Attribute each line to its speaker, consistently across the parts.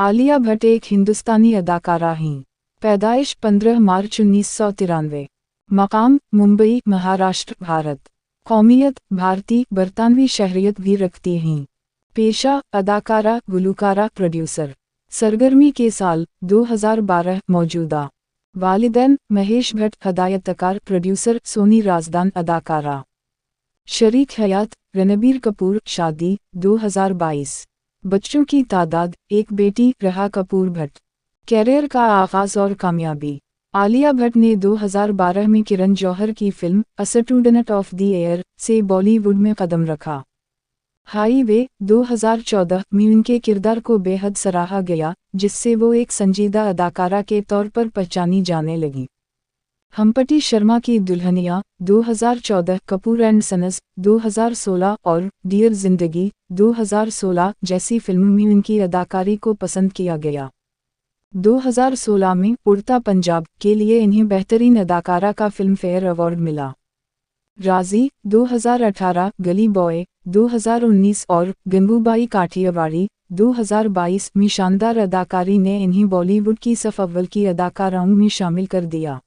Speaker 1: आलिया भट्ट एक हिंदुस्तानी अदाकारा हैं। पैदाइश 15 मार्च 1993। मकाम मुंबई महाराष्ट्र भारत। कौमियत भारतीय बरतानवी शहरियत भी रखती हैं। पेशा अदाकारा गुलकारा प्रोड्यूसर। सरगर्मी के साल 2012 मौजूदा। वालिदैन महेश भट्ट हदायतकार प्रोड्यूसर सोनी राजदान अदाकारा। शरीक हयात रणबीर कपूर शादी 2022। बच्चों की तादाद एक बेटी रहा कपूर भट्ट। कैरियर का आगाज और कामयाबी। आलिया भट्ट ने 2012 में किरण जौहर की film a student of the year से बॉलीवुड में कदम रखा। हाईवे 2014 में उनके किरदार को बेहद सराहा गया, जिससे वो एक संजीदा अदाकारा के तौर पर पहचानी जाने लगी। हम्पटी शर्मा की दुल्हनिया 2014, कपूर एंड सन्स 2016 और डियर जिंदगी 2016 जैसी फिल्मों में उनकी अदाकारी को पसंद किया गया। 2016 में उड़ता पंजाब के लिए इन्हें बेहतरीन अदाकारा का फिल्म फेयर अवार्ड मिला। राजी 2018, गली बॉय 2019 और गंगूबाई काठियावाड़ी 2022 में शानदार अदाकारी ने इन्हें बॉलीवुड की सफ अव्वल की अदाकाराओं में शामिल कर दिया।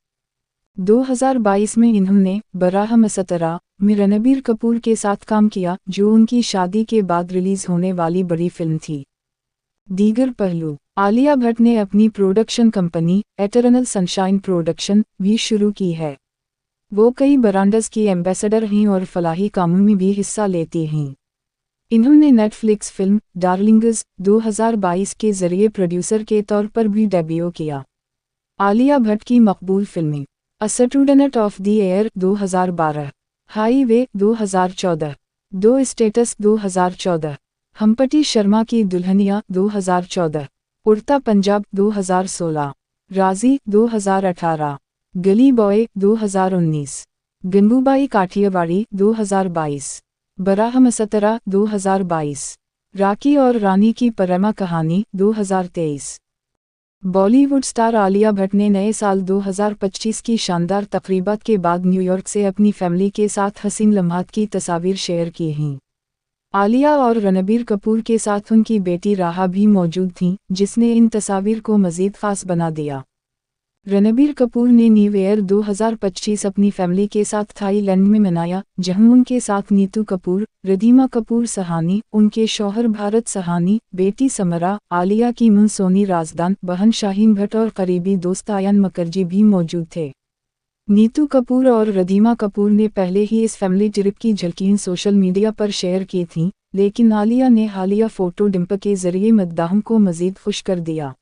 Speaker 1: 2022 में इन्होंने बराह मसतरा में रणबीर कपूर के साथ काम किया, जो उनकी शादी के बाद रिलीज होने वाली बड़ी फिल्म थी। दीगर पहलू। आलिया भट्ट ने अपनी production company eternal sunshine production भी शुरू की है। वो कई ब्रांड्स की एम्बेसडर हैं और फलाही कामों में भी हिस्सा लेती हैं। इन्होंने नेटफ्लिक्स फिल्म डार्लिंग्स 2022 के जरिए प्रोड्यूसर के तौर पर भी डेब्यू किया। आलिया भट्ट की मकबूल फिल्में a student of the year 2012, highway 2014, दो स्टेटस 2014, हम्पटी शर्मा की दुल्हनिया 2014, उड़ता पंजाब 2016, राजी 2018, गली बॉय 2019, गंगूबाई काठियावाड़ी 2022, बराह मसतरा 2022, राखी और रानी की प्रेमा कहानी 2023। बॉलीवुड स्टार आलिया भट्ट ने नए साल 2025 की शानदार तकरीबात के बाद न्यूयॉर्क से अपनी फैमिली के साथ हसीन लम्हात की तस्वीर शेयर की हैं। आलिया और रणबीर कपूर के साथ उनकी बेटी राहा भी मौजूद थीं, जिसने इन तस्वीर को मज़ीद ख़ास बना दिया। रणबीर कपूर ने न्यू ईयर 2025 अपनी फैमिली के साथ थाईलैंड में मनाया, जहां उनके साथ नीतू कपूर, रिधिमा कपूर सहानी, उनके शौहर भारत सहानी, बेटी समरा, आलिया की मां सोनी राजदान, बहन शाहीन भट्ट और करीबी दोस्त आयन मुखर्जी भी मौजूद थे। नीतू कपूर और रिधिमा कपूर ने पहले ही इस फैमिली ट्रिप की झलकियां सोशल मीडिया पर शेयर की थीं, लेकिन आलिया ने हालिया फोटो डिंप के जरिए मद्दाहों को मज़ीद खुश कर दिया।